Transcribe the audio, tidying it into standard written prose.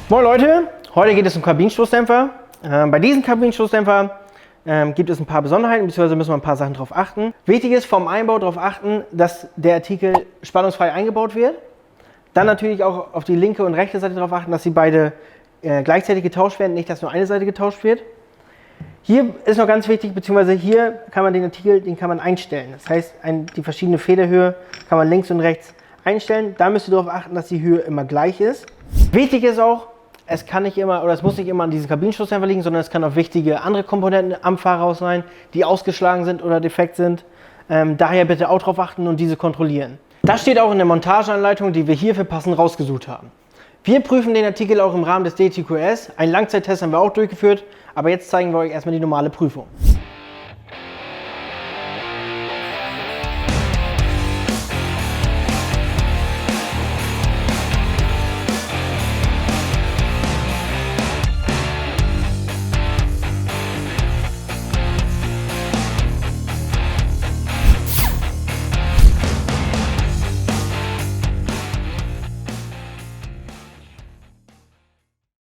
Moin Leute, heute geht es um Kabinenstoßdämpfer. Bei diesem Kabinenstoßdämpfer gibt es ein paar Besonderheiten, beziehungsweise müssen wir ein paar Sachen darauf achten. Wichtig ist vom Einbau darauf achten, dass der Artikel spannungsfrei eingebaut wird. Dann natürlich auch auf die linke und rechte Seite darauf achten, dass sie beide gleichzeitig getauscht werden, nicht dass nur eine Seite getauscht wird. Hier ist noch ganz wichtig, beziehungsweise hier kann man den Artikel, einstellen. Das heißt, die verschiedene Federhöhe kann man links und rechts einstellen. Da müsst ihr darauf achten, dass die Höhe immer gleich ist. Wichtig ist auch, es muss nicht immer an diesem Kabinenstoßdämpfer liegen, sondern es kann auch wichtige andere Komponenten am Fahrerhaus sein, die ausgeschlagen sind oder defekt sind. Daher bitte auch darauf achten und diese kontrollieren. Das steht auch in der Montageanleitung, die wir hierfür passend rausgesucht haben. Wir prüfen den Artikel auch im Rahmen des DTQS. Einen Langzeittest haben wir auch durchgeführt, aber jetzt zeigen wir euch erstmal die normale Prüfung.